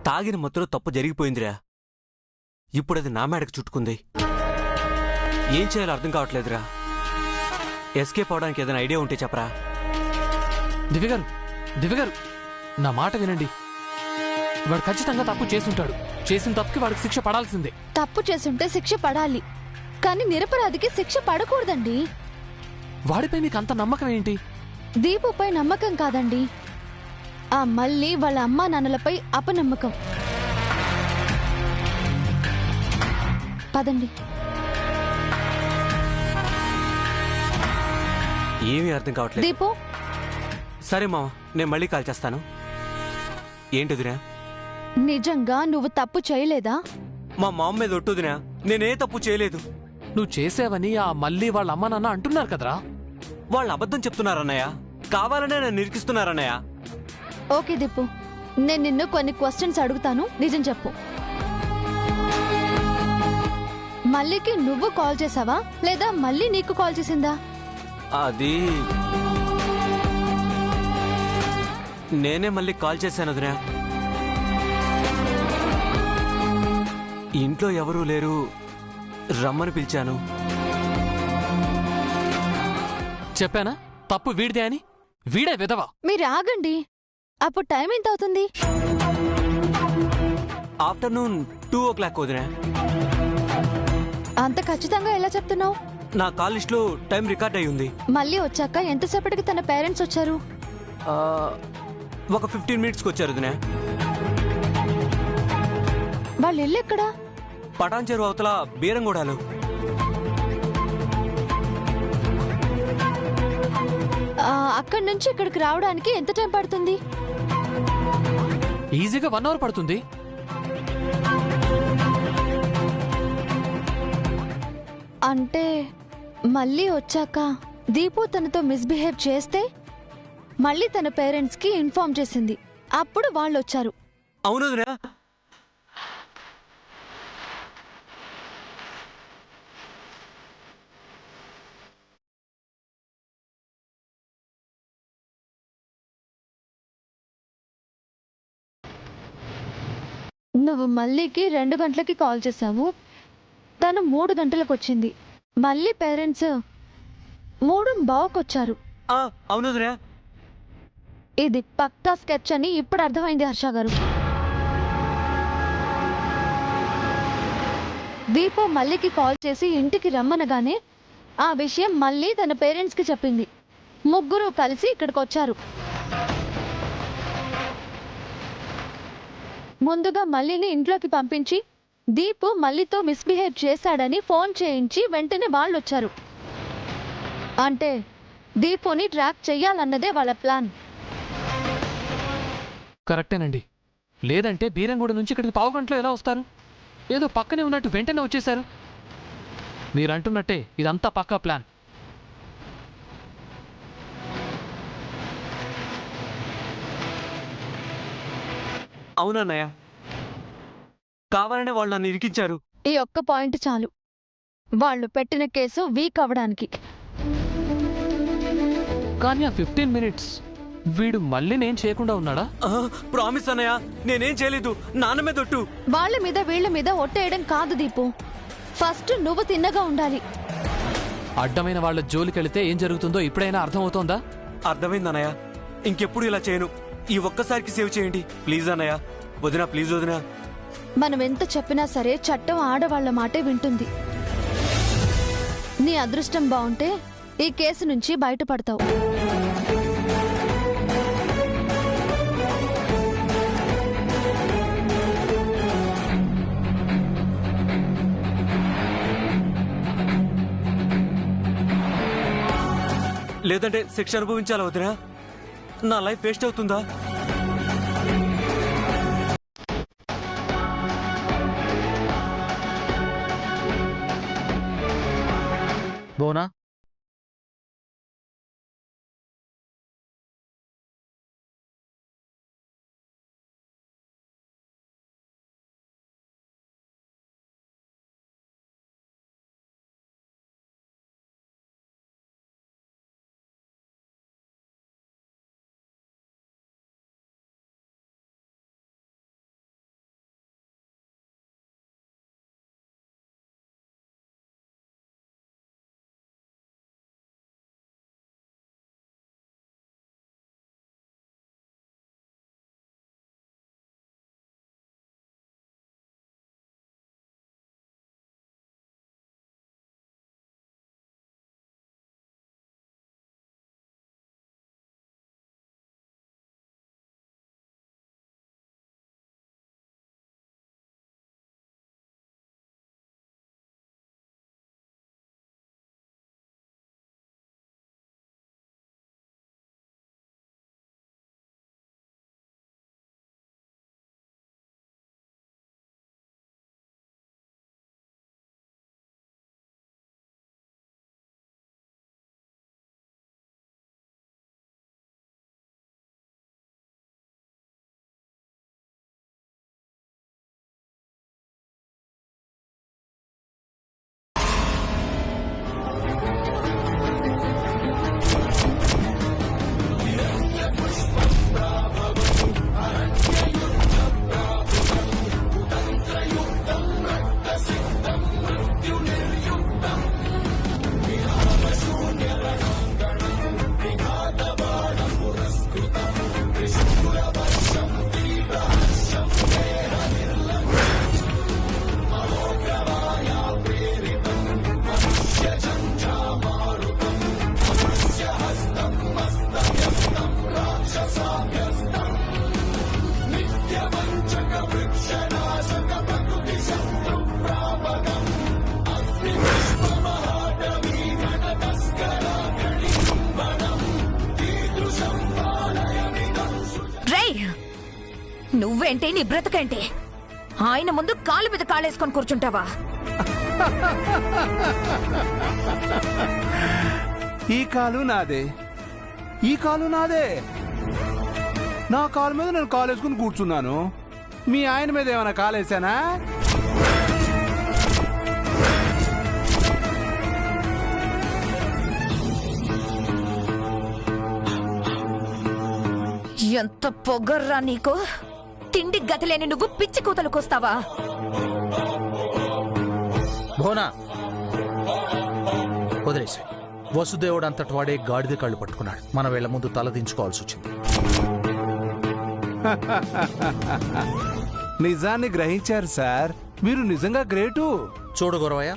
తాగిన మత్తులో తప్పు జరిగిపోయిందిరా. ఇప్పుడది నా మేడకు చుట్టుకుంది. ఏం చేయాలో అర్థం కావట్లేదురా. ఎస్కేప్ అవడానికి ఏదైనా ఐడియా ఉంటే చెప్పరా. దివ్యగారు నా మాట వినండి. వాడు ఖచ్చితంగా తప్పు చేసుంటాడు. చేసిన తప్పుకి వాడికి శిక్ష పడాల్సిందే. తప్పు చేసుంటే శిక్ష పడాలి, కానీ నిరపరాధికి శిక్ష పడకూడదండి. వాడిపై మీకు అంత నమ్మకం ఏంటి? దీపుపై నమ్మకం కాదండి, ఆ మళ్ళీ వాళ్ళ అమ్మా నాన్నలపై అపనమ్మకం. పదండి. ఏమీ అర్థం కావట్లేదు. దీపు, సరే మామ, నేను మళ్ళీ కాల్ చేస్తాను. ఏంటిదిరా? నిజంగా నువ్వు తప్పు చేయలేదా? మా మామ మీద ఒట్టుదినా, నేనే తప్పు చేయలేదు. నువ్వు చేసావని ఆ మళ్ళీ వాళ్ళ అమ్మ నాన్న అంటున్నారు కదరా. వాళ్ళు అబద్ధం చెప్తున్నారన్నయ్య, కావాలనే నన్ను నిరికిస్తున్నారన్నయ్య. ఓకే దీపు, నేను నిన్ను కొన్ని క్వశ్చన్స్ అడుగుతాను, నిజం చెప్పు. మల్లికి నువ్వు కాల్ చేసావా లేదా మళ్ళీ నీకు కాల్ చేసిందా? అది నేనే మళ్ళీ కాల్ చేశాను వదినా. ఇంట్లో ఎవరూ లేరు, రమ్మని పిలిచాను. చెప్పానా తప్పు వీడిదే అని? వీడే విధవా. మీరు ఆగండి, అప్పుడు టైం ఎంత అవుతుంది? ఆఫ్టర్నూన్ 2 o'clock వదినా. అంత ఖచ్చితంగా ఎలా చెప్తున్నావు? నా కాల్ లిస్ట్ లో టైం రికార్డ్ అయి ఉంది. మళ్ళీ వచ్చాక ఎంతసేపటికి తన పేరెంట్స్ వచ్చారు? ఒక 15 minutesకి వచ్చారు వదినా. వాళ్ళ ఇల్లు ఎక్కడా? పటాన్ చెరువు అవతల బీరంగూడలో. అక్కడి నుంచి ఇక్కడికి రావడానికి ఎంత టైం పడుతుంది? ఈజీగా 1 hour పడుతుంది. అంటే మళ్ళీ వచ్చాక దీపు తనతో మిస్బిహేవ్ చేస్తే మళ్ళీ తన పేరెంట్స్ కి ఇన్ఫార్మ్ చేసింది, అప్పుడు వాళ్ళు వచ్చారు. అవును వదినా. నువ్వు మళ్ళీకి 2 గంటలకి కాల్ చేసావు, తను 3 గంటలకు వచ్చింది. మళ్ళీ పేరెంట్స్ 3:15కి వచ్చారు. అవును వదినా. ఇది పక్కా స్కెచ్ అని ఇప్పుడు అర్థమైంది హర్ష గారు. దీపు మల్లికి కాల్ చేసి ఇంటికి రమ్మనగానే ఆ విషయం మళ్ళీ తన పేరెంట్స్కి చెప్పింది. ముగ్గురు కలిసి ఇక్కడికి వచ్చారు. ముందుగా మల్లిని ఇంట్లోకి పంపించి దీపు మల్లితో మిస్బిహేవ్ చేశాడని ఫోన్ చేయించి వెంటనే వాళ్ళు వచ్చారు. అంటే దీపుని ట్రాక్ చెయ్యాలన్నదే వాళ్ళ ప్లాన్. కరెక్టేనండి. లేదంటే బీరంగూడ నుంచి ఇక్కడికి 1/2 గంటలో ఎలా వస్తారు? ఏదో పక్కనే ఉన్నట్టు వెంటనే వచ్చేశారు. మీరంటున్నట్టే ఇదంతా పక్కా ప్లాన్. అవునన్నయ్య, కావాలనే వాళ్ళు నన్ను ఇరికించారు. ఈ ఒక్క పాయింట్ చాలు వాళ్ళు పెట్టిన కేసు వీక్ అవ్వడానికి. కానీ ఆ 15 minutes వీడు మళ్ళీ నేను చేయకుండా ఉన్నాడా? ప్రామిస్ అన్నయ్య, నేనేం చేయలేదు. నాన్న మీద ఒట్టు. వాళ్ళ మీద వీళ్ళ మీద ఒట్టేయడం కాదు దీపు, ఫస్ట్ నువ్వు తిన్నగా ఉండాలి. అడ్డమైన వాళ్ళ జోలికెళితే ఏం జరుగుతుందో ఇప్పుడైనా అర్థమవుతోందా? అర్థమైంది అన్నయ్య, ఇంకెప్పుడు ఇలా చేయను. ఈ ఒక్కసారికి సేవ్ చేయండి ప్లీజ్ అన్నయ్య. వదినా ప్లీజ్ వదినా. మనం ఎంత చెప్పినా సరే చట్టం ఆడవాళ్ల మాటే వింటుంది. నీ అదృష్టం బాగుంటే ఈ కేసు నుంచి బయటపడతావు. లేదంటే శిక్ష అనుభవించాలా వదినా? నా లైఫ్ వేస్ట్ అవుతుందా? బోనా నువ్వేంటి నీ బ్రతకేంటి? ఆయన ముందు కాలు మీద కాలేసుకొని కూర్చుంటావా? ఈ కాలు నాదే, ఈ కాలు నాదే. నా కాలు మీద నేను కాలేసుకుని కూర్చున్నాను. మీ ఆయన మీద ఏమైనా కాలేసానా? ఎంత పొగర్రా నీకు! తిండి గతిలేని నువ్వు పిచ్చి కూతలకొస్తావా? భోనా వదిలేసి. వసుదేవుడు అంతటి వాడే గాడిద కళ్ళు పట్టుకున్నాడు. మనం వీళ్ళ ముందు తల దించుకోవాల్సి వచ్చింది. నిజాన్ని గ్రహించారు సార్. మీరు నిజంగా గ్రేటు. చూడు గురవయ్య,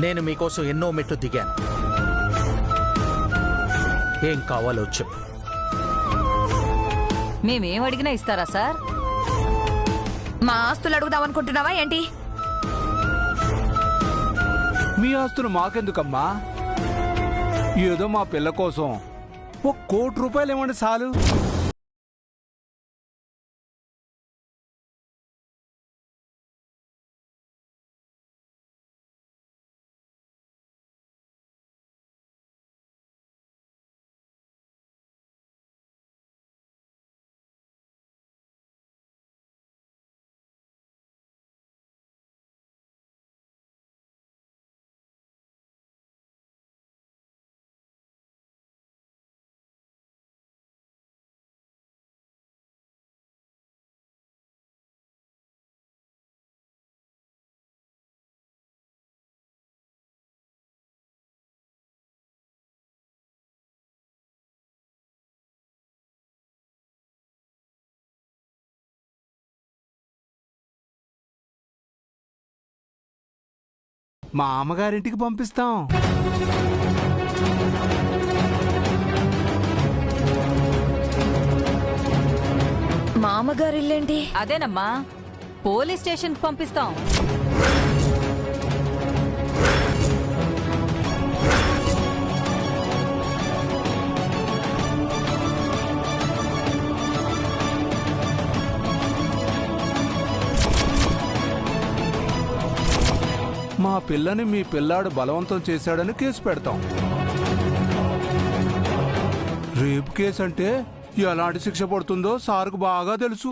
నేను మీకోసం ఎన్నో మెట్లు దిగాను. ఏం కావాలో చెప్పు. మేమేం అడిగినా ఇస్తారా సార్? మా ఆస్తులు అడుగుదామనుకుంటున్నావా ఏంటి? మీ ఆస్తులు మాకెందుకమ్మా? ఏదో మా పిల్ల కోసం ₹1,00,00,000 ఇవ్వండి చాలు. మా అమ్మగారింటికి పంపిస్తాం. మామగారిల్లేంటి? అదేనమ్మా, పోలీస్ స్టేషన్ కి పంపిస్తాం. మా పిల్లని మీ పిల్లాడు బలవంతం చేశాడని కేసు పెడతాం. రేప్ కేసు అంటే ఎలాంటి శిక్ష పడుతుందో సార్కు బాగా తెలుసు.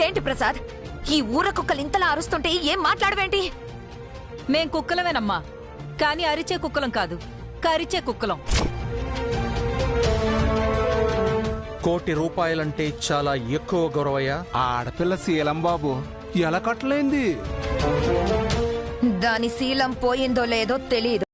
ఏంటి ప్రసాద్, ఈ ఊర కుక్కలు ఇంతలా అరుస్తుంటే ఏం మాట్లాడవేంటి? మేం కుక్కలమేనమ్మా, కానీ అరిచే కుక్కలం కాదు, కరిచే కుక్కలం. ₹1,00,00,000 చాలా ఎక్కువ గురవయ్య. ఆడపిల్ల శీలం బాబు ఎలా కట్టలేంది? దాని శీలం పోయిందో లేదో తెలీదు.